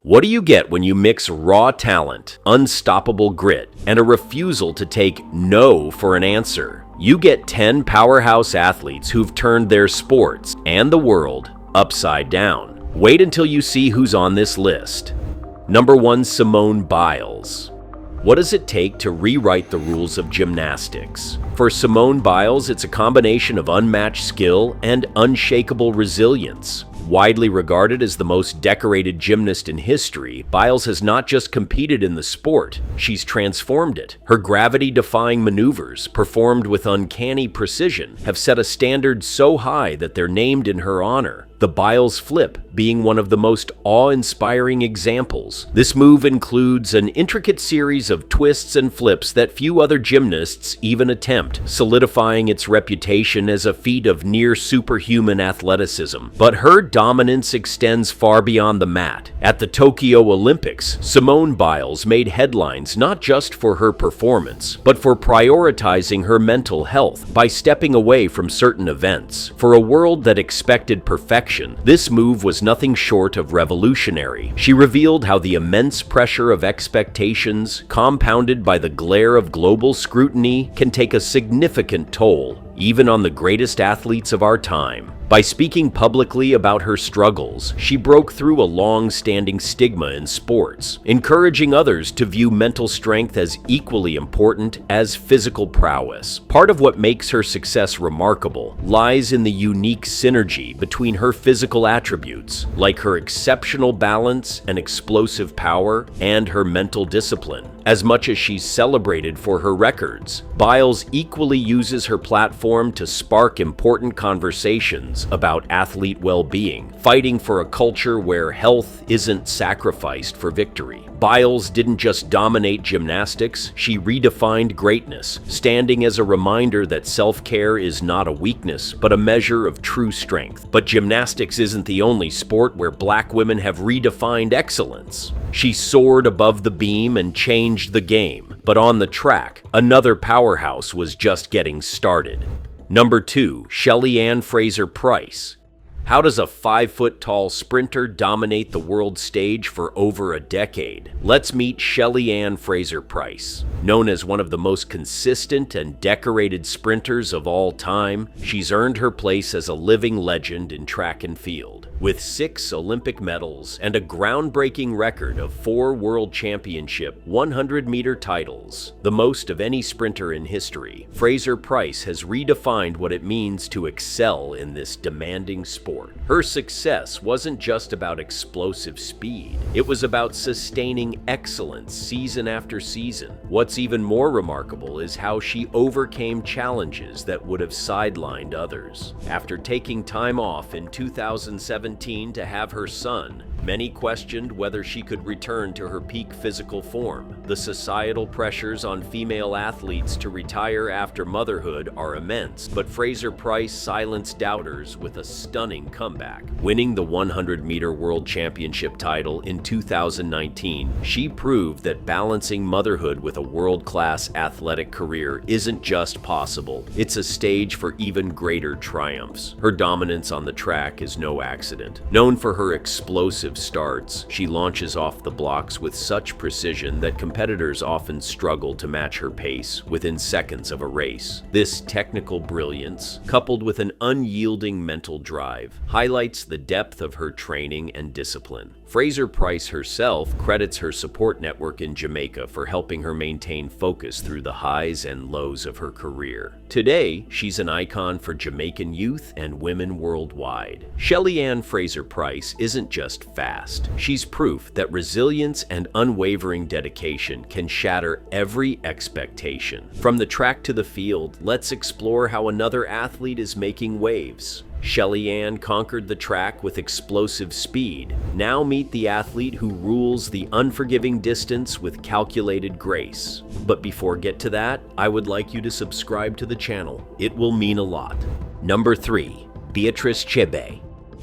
What do you get when you mix raw talent, unstoppable grit, and a refusal to take no for an answer? You get 10 powerhouse athletes who've turned their sports and the world upside down. Wait until you see who's on this list. Number 1, Simone Biles. What does it take to rewrite the rules of gymnastics? For Simone Biles, it's a combination of unmatched skill and unshakable resilience. Widely regarded as the most decorated gymnast in history, Biles has not just competed in the sport, she's transformed it. Her gravity-defying maneuvers, performed with uncanny precision, have set a standard so high that they're named in her honor. The Biles flip being one of the most awe-inspiring examples. This move includes an intricate series of twists and flips that few other gymnasts even attempt, solidifying its reputation as a feat of near-superhuman athleticism. But her dominance extends far beyond the mat. At the Tokyo Olympics, Simone Biles made headlines not just for her performance, but for prioritizing her mental health by stepping away from certain events. For a world that expected perfection, this move was nothing short of revolutionary. She revealed how the immense pressure of expectations, compounded by the glare of global scrutiny, can take a significant toll, even on the greatest athletes of our time. By speaking publicly about her struggles, she broke through a long-standing stigma in sports, encouraging others to view mental strength as equally important as physical prowess. Part of what makes her success remarkable lies in the unique synergy between her physical attributes, like her exceptional balance and explosive power, and her mental discipline. As much as she's celebrated for her records, Biles equally uses her platform to spark important conversations about athlete well-being, fighting for a culture where health isn't sacrificed for victory. Biles didn't just dominate gymnastics, she redefined greatness, standing as a reminder that self-care is not a weakness, but a measure of true strength. But gymnastics isn't the only sport where black women have redefined excellence. She soared above the beam and changed the game, but on the track, another powerhouse was just getting started. Number 2, Shelly-Ann Fraser-Pryce. How does a 5-foot-tall sprinter dominate the world stage for over a decade? Let's meet Shelly-Ann Fraser-Pryce. Known as one of the most consistent and decorated sprinters of all time, she's earned her place as a living legend in track and field. With 6 Olympic medals and a groundbreaking record of 4 World Championship 100-meter titles, the most of any sprinter in history, Fraser-Pryce has redefined what it means to excel in this demanding sport. Her success wasn't just about explosive speed. It was about sustaining excellence season after season. What's even more remarkable is how she overcame challenges that would have sidelined others. After taking time off in 2017 to have her son, many questioned whether she could return to her peak physical form. The societal pressures on female athletes to retire after motherhood are immense, but Fraser-Pryce silenced doubters with a stunning comeback. Winning the 100-meter World Championship title in 2019, she proved that balancing motherhood with a world-class athletic career isn't just possible, it's a stage for even greater triumphs. Her dominance on the track is no accident. Known for her explosive starts, she launches off the blocks with such precision that competitors often struggle to match her pace within seconds of a race. This technical brilliance, coupled with an unyielding mental drive, highlights the depth of her training and discipline. Fraser-Pryce herself credits her support network in Jamaica for helping her maintain focus through the highs and lows of her career. Today, she's an icon for Jamaican youth and women worldwide. Shelly-Ann Fraser-Pryce isn't just fast. She's proof that resilience and unwavering dedication can shatter every expectation. From the track to the field, let's explore how another athlete is making waves. Shelly-Ann conquered the track with explosive speed. Now meet the athlete who rules the unforgiving distance with calculated grace. But before get to that, I would like you to subscribe to the channel. It will mean a lot. Number 3, Beatrice Chebet.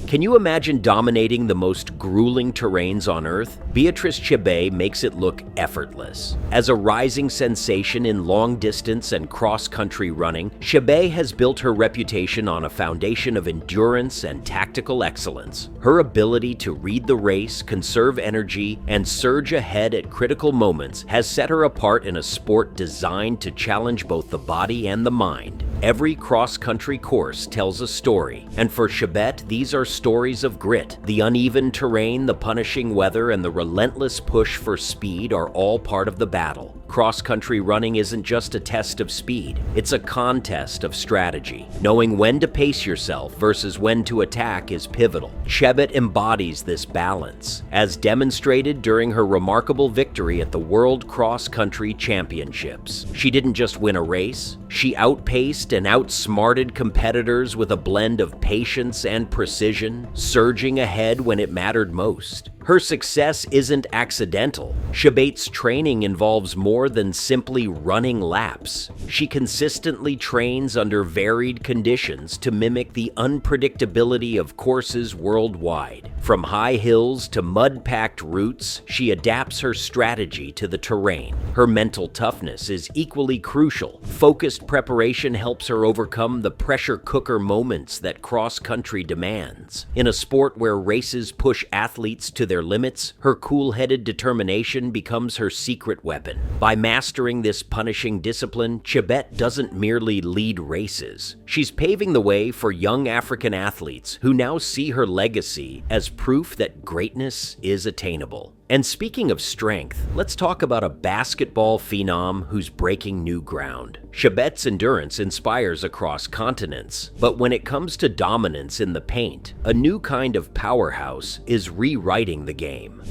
Can you imagine dominating the most grueling terrains on Earth? Beatrice Chebet makes it look effortless. As a rising sensation in long-distance and cross-country running, Chebet has built her reputation on a foundation of endurance and tactical excellence. Her ability to read the race, conserve energy, and surge ahead at critical moments has set her apart in a sport designed to challenge both the body and the mind. Every cross-country course tells a story, and for Chebet, these are stories of grit. The uneven terrain, the punishing weather, and the relentless push for speed are all part of the battle. Cross-country running isn't just a test of speed, it's a contest of strategy. Knowing when to pace yourself versus when to attack is pivotal. Chebet embodies this balance, as demonstrated during her remarkable victory at the World Cross Country Championships. She didn't just win a race, she outpaced and outsmarted competitors with a blend of patience and precision, surging ahead when it mattered most. Her success isn't accidental. Chebet's training involves more than simply running laps. She consistently trains under varied conditions to mimic the unpredictability of courses worldwide. From high hills to mud-packed routes, she adapts her strategy to the terrain. Her mental toughness is equally crucial. Focused preparation helps her overcome the pressure cooker moments that cross-country demands. In a sport where races push athletes to their limits, her cool-headed determination becomes her secret weapon. By mastering this punishing discipline, Chebet doesn't merely lead races. She's paving the way for young African athletes who now see her legacy as proof that greatness is attainable. And speaking of strength, let's talk about a basketball phenom who's breaking new ground. Chebet's endurance inspires across continents, but when it comes to dominance in the paint, a new kind of powerhouse is rewriting the game.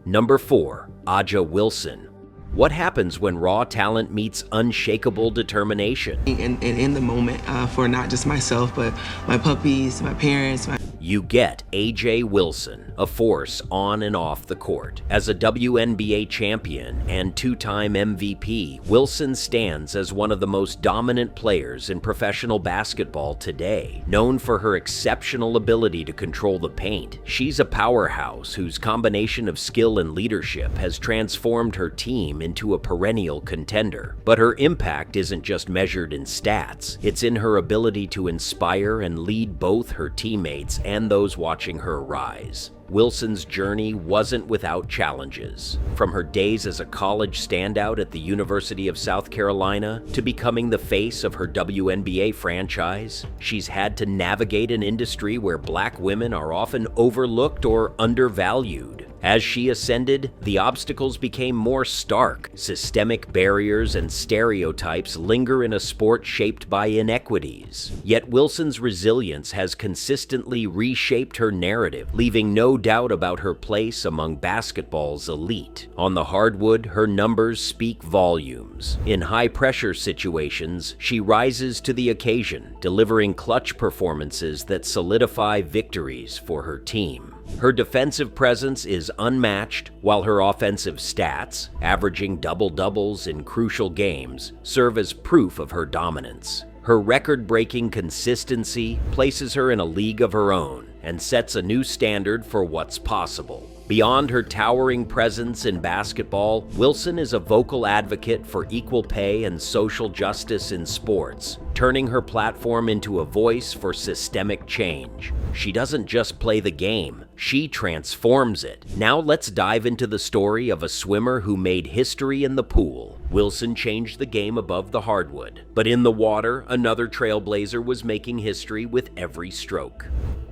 Number 4. Aja Wilson. What happens when raw talent meets unshakable determination? And in the moment, for not just myself, but my puppies, my parents, You get AJ Wilson, a force on and off the court. As a WNBA champion and two-time MVP, Wilson stands as one of the most dominant players in professional basketball today. Known for her exceptional ability to control the paint, she's a powerhouse whose combination of skill and leadership has transformed her team into a perennial contender. But her impact isn't just measured in stats, it's in her ability to inspire and lead both her teammates and those watching her rise. Wilson's journey wasn't without challenges. From her days as a college standout at the University of South Carolina to becoming the face of her WNBA franchise, she's had to navigate an industry where Black women are often overlooked or undervalued. As she ascended, the obstacles became more stark. Systemic barriers and stereotypes linger in a sport shaped by inequities. Yet Wilson's resilience has consistently reshaped her narrative, leaving no doubt about her place among basketball's elite. On the hardwood, her numbers speak volumes. In high-pressure situations, she rises to the occasion, delivering clutch performances that solidify victories for her team. Her defensive presence is unmatched, while her offensive stats, averaging double-doubles in crucial games, serve as proof of her dominance. Her record-breaking consistency places her in a league of her own and sets a new standard for what's possible. Beyond her towering presence in basketball, Wilson is a vocal advocate for equal pay and social justice in sports, turning her platform into a voice for systemic change. She doesn't just play the game, she transforms it. Now let's dive into the story of a swimmer who made history in the pool. Wilson changed the game above the hardwood, but in the water, another trailblazer was making history with every stroke.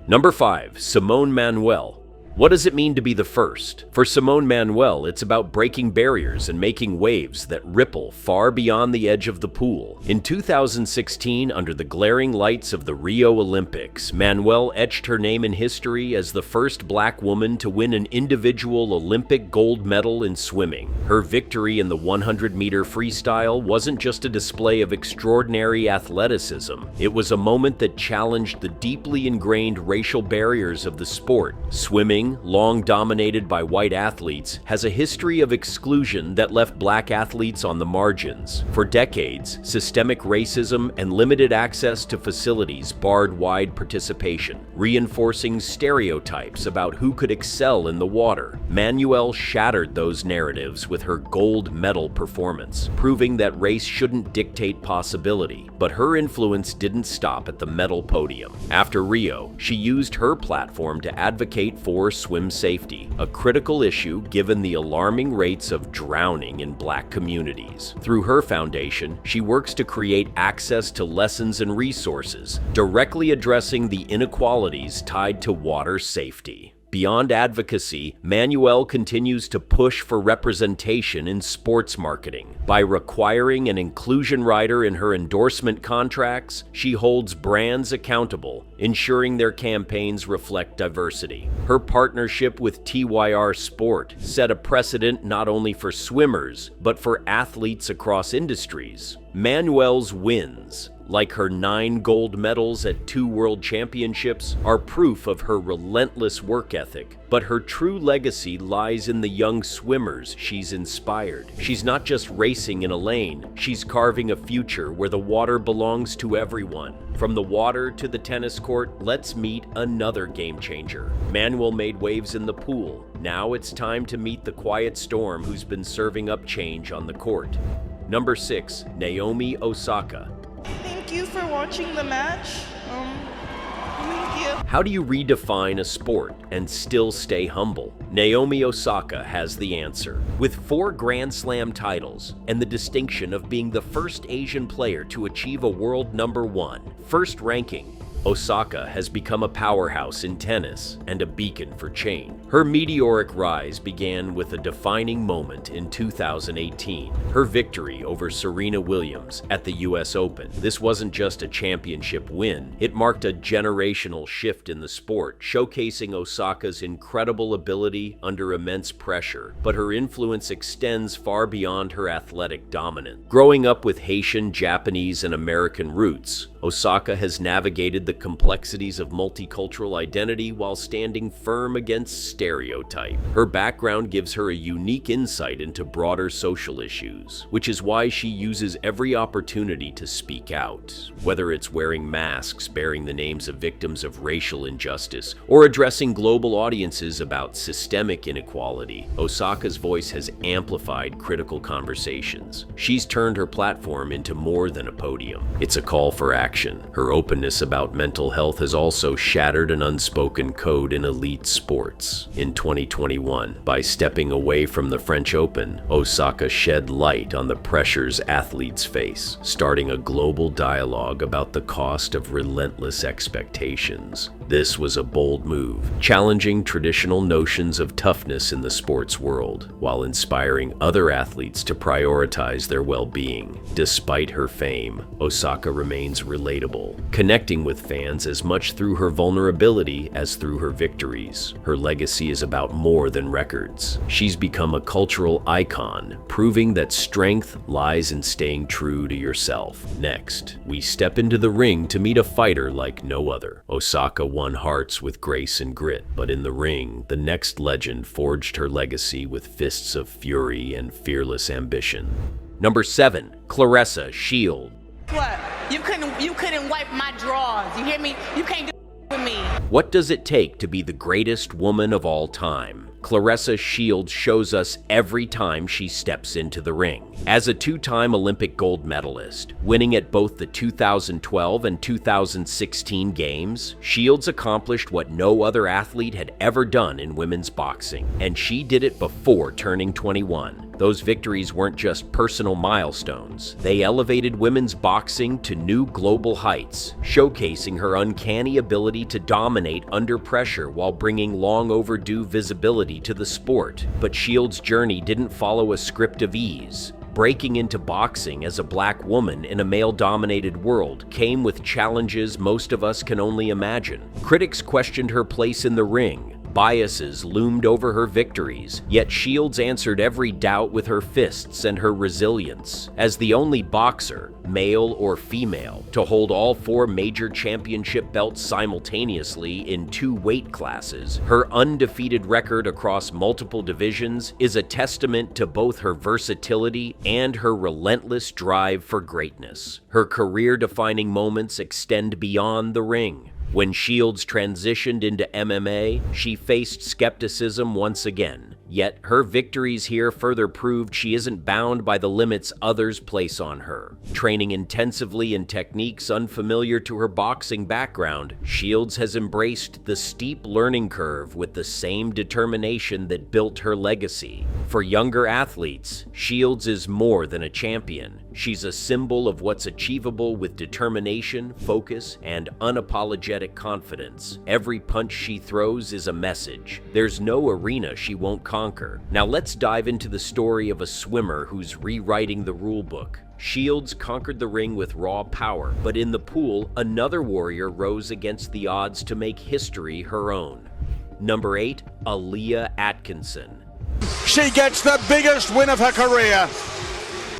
Number 5. Simone Manuel. What does it mean to be the first? For Simone Manuel, it's about breaking barriers and making waves that ripple far beyond the edge of the pool. In 2016, under the glaring lights of the Rio Olympics, Manuel etched her name in history as the first Black woman to win an individual Olympic gold medal in swimming. Her victory in the 100-meter freestyle wasn't just a display of extraordinary athleticism. It was a moment that challenged the deeply ingrained racial barriers of the sport. Swimming, ring, long dominated by white athletes, has a history of exclusion that left black athletes on the margins. For decades, systemic racism and limited access to facilities barred wide participation, reinforcing stereotypes about who could excel in the water. Manuelle shattered those narratives with her gold medal performance, proving that race shouldn't dictate possibility. But her influence didn't stop at the medal podium. After Rio, she used her platform to advocate for swim safety, a critical issue given the alarming rates of drowning in black communities. Through her foundation, she works to create access to lessons and resources, directly addressing the inequalities tied to water safety. Beyond advocacy, Manuelle continues to push for representation in sports marketing. By requiring an inclusion rider in her endorsement contracts, she holds brands accountable, ensuring their campaigns reflect diversity. Her partnership with TYR Sport set a precedent not only for swimmers, but for athletes across industries. Manuelle's wins, like her 9 gold medals at 2 world championships, are proof of her relentless work ethic. But her true legacy lies in the young swimmers she's inspired. She's not just racing in a lane, she's carving a future where the water belongs to everyone. From the water to the tennis court, let's meet another game changer. Manuelle made waves in the pool. Now it's time to meet the quiet storm who's been serving up change on the court. Number 6, Naomi Osaka. Thank you for watching the match. Thank you. How do you redefine a sport and still stay humble? Naomi Osaka has the answer. With 4 Grand Slam titles and the distinction of being the first Asian player to achieve a world #1 first ranking, Osaka has become a powerhouse in tennis and a beacon for change. Her meteoric rise began with a defining moment in 2018, her victory over Serena Williams at the US Open. This wasn't just a championship win, it marked a generational shift in the sport, showcasing Osaka's incredible ability under immense pressure. But her influence extends far beyond her athletic dominance. Growing up with Haitian, Japanese, and American roots, Osaka has navigated the complexities of multicultural identity while standing firm against stereotype. Her background gives her a unique insight into broader social issues, which is why she uses every opportunity to speak out. Whether it's wearing masks bearing the names of victims of racial injustice, or addressing global audiences about systemic inequality, Osaka's voice has amplified critical conversations. She's turned her platform into more than a podium. It's a call for action. Her openness about mental health has also shattered an unspoken code in elite sports. In 2021, by stepping away from the French Open, Osaka shed light on the pressures athletes face, starting a global dialogue about the cost of relentless expectations. This was a bold move, challenging traditional notions of toughness in the sports world, while inspiring other athletes to prioritize their well-being. Despite her fame, Osaka remains relatable, connecting with fans as much through her vulnerability as through her victories. Her legacy is about more than records. She's become a cultural icon, proving that strength lies in staying true to yourself. Next, we step into the ring to meet a fighter like no other. Osaka won hearts with grace and grit, but in the ring, the next legend forged her legacy with fists of fury and fearless ambition. Number 7, Claressa Shields. What? You couldn't wipe my drawers. You hear me? You can't do with me. What does it take to be the greatest woman of all time? Claressa Shields shows us every time she steps into the ring. As a 2-time Olympic gold medalist, winning at both the 2012 and 2016 games, Shields accomplished what no other athlete had ever done in women's boxing, and she did it before turning 21. Those victories weren't just personal milestones. They elevated women's boxing to new global heights, showcasing her uncanny ability to dominate under pressure while bringing long overdue visibility to the sport. But Shields' journey didn't follow a script of ease. Breaking into boxing as a black woman in a male-dominated world came with challenges most of us can only imagine. Critics questioned her place in the ring, Biases loomed over her victories, yet Shields answered every doubt with her fists and her resilience. As the only boxer, male or female, to hold all 4 major championship belts simultaneously in 2 weight classes, her undefeated record across multiple divisions is a testament to both her versatility and her relentless drive for greatness. Her career-defining moments extend beyond the ring. When Shields transitioned into MMA, she faced skepticism once again. Yet her victories here further proved she isn't bound by the limits others place on her. Training intensively in techniques unfamiliar to her boxing background, Shields has embraced the steep learning curve with the same determination that built her legacy. For younger athletes, Shields is more than a champion. She's a symbol of what's achievable with determination, focus, and unapologetic confidence. Every punch she throws is a message. There's no arena she won't conquer. Now let's dive into the story of a swimmer who's rewriting the rulebook. Shields conquered the ring with raw power, but in the pool, another warrior rose against the odds to make history her own. Number 8, Aaliyah Atkinson. She gets the biggest win of her career.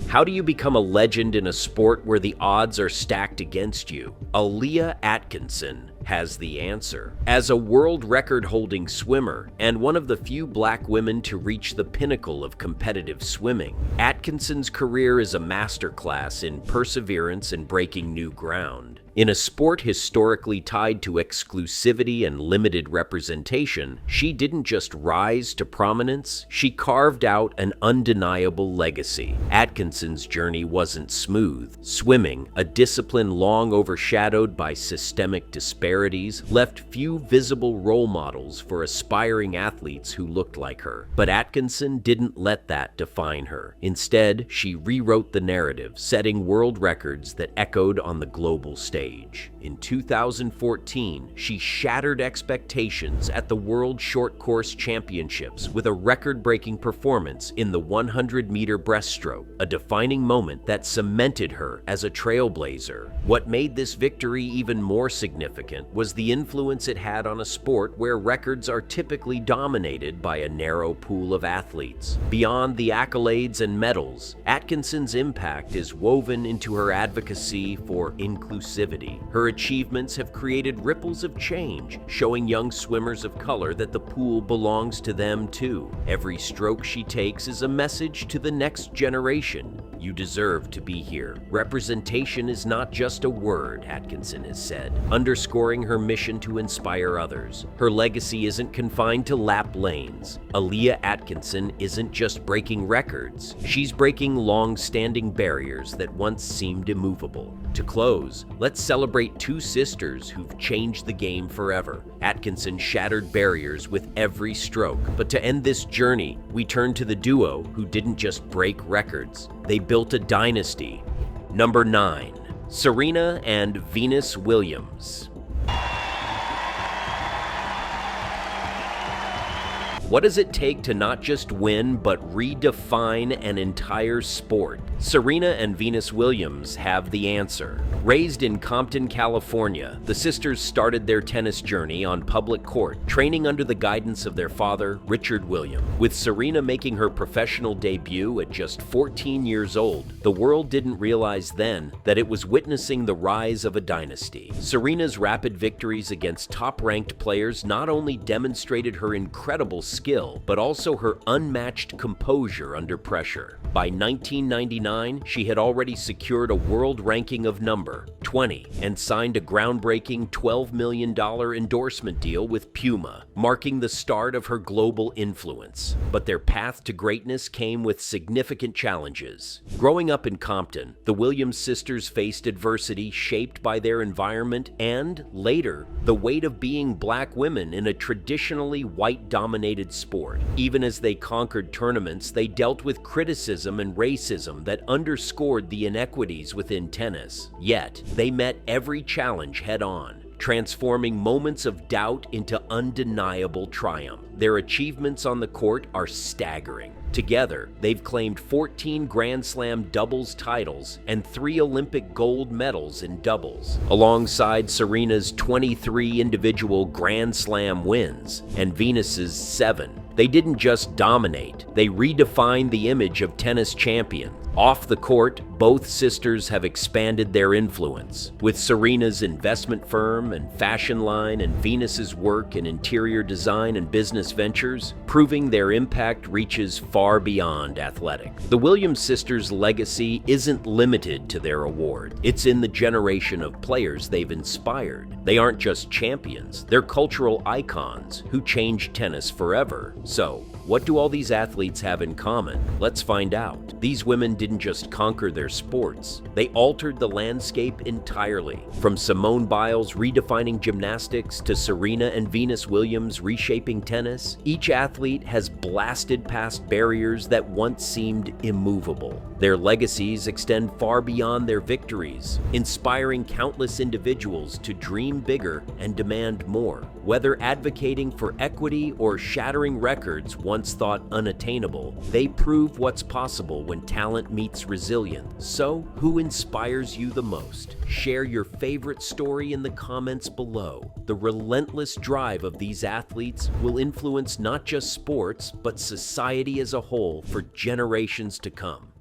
How do you become a legend in a sport where the odds are stacked against you? Aaliyah Atkinson has the answer. As a world record-holding swimmer and one of the few black women to reach the pinnacle of competitive swimming, Atkinson's career is a masterclass in perseverance and breaking new ground. In a sport historically tied to exclusivity and limited representation, she didn't just rise to prominence, she carved out an undeniable legacy. Atkinson's journey wasn't smooth. Swimming, a discipline long overshadowed by systemic disparities, left few visible role models for aspiring athletes who looked like her. But Atkinson didn't let that define her. Instead, she rewrote the narrative, setting world records that echoed on the global stage. In 2014, she shattered expectations at the World Short Course Championships with a record-breaking performance in the 100-meter breaststroke, a defining moment that cemented her as a trailblazer. What made this victory even more significant was the influence it had on a sport where records are typically dominated by a narrow pool of athletes. Beyond the accolades and medals, Atkinson's impact is woven into her advocacy for inclusivity. Her achievements have created ripples of change, showing young swimmers of color that the pool belongs to them too. Every stroke she takes is a message to the next generation. You deserve to be here. Representation is not just a word, Atkinson has said, underscoring her mission to inspire others. Her legacy isn't confined to lap lanes. Aaliyah Atkinson isn't just breaking records. She's breaking long-standing barriers that once seemed immovable. To close, let's celebrate 2 sisters who've changed the game forever. Atkinson shattered barriers with every stroke. But to end this journey, we turn to the duo who didn't just break records. They built a dynasty. Number 9, Serena and Venus Williams. What does it take to not just win, but redefine an entire sport? Serena and Venus Williams have the answer. Raised in Compton, California, the sisters started their tennis journey on public court, training under the guidance of their father, Richard Williams. With Serena making her professional debut at just 14 years old, the world didn't realize then that it was witnessing the rise of a dynasty. Serena's rapid victories against top-ranked players not only demonstrated her incredible skill, but also her unmatched composure under pressure. By 1999, she had already secured a world ranking of number 20 and signed a groundbreaking $12 million endorsement deal with Puma, marking the start of her global influence. But their path to greatness came with significant challenges. Growing up in Compton, the Williams sisters faced adversity shaped by their environment and, later, the weight of being black women in a traditionally white-dominated sport. Even as they conquered tournaments, they dealt with criticism and racism that underscored the inequities within tennis. Yet, they met every challenge head-on, transforming moments of doubt into undeniable triumph. Their achievements on the court are staggering. Together, they've claimed 14 Grand Slam doubles titles and 3 Olympic gold medals in doubles, alongside Serena's 23 individual Grand Slam wins and Venus's 7. They didn't just dominate, they redefined the image of tennis champions. Off the court, both sisters have expanded their influence, with Serena's investment firm and fashion line and Venus's work in interior design and business ventures, proving their impact reaches far beyond athletics. The Williams sisters' legacy isn't limited to their award. It's in the generation of players they've inspired. They aren't just champions, they're cultural icons who changed tennis forever. So, what do all these athletes have in common? Let's find out. These women didn't just conquer their sports, they altered the landscape entirely. From Simone Biles redefining gymnastics to Serena and Venus Williams reshaping tennis, each athlete has blasted past barriers that once seemed immovable. Their legacies extend far beyond their victories, inspiring countless individuals to dream bigger and demand more. Whether advocating for equity or shattering records once thought unattainable, they prove what's possible when talent meets resilience. So, who inspires you the most? Share your favorite story in the comments below. The relentless drive of these athletes will influence not just sports, but society as a whole for generations to come.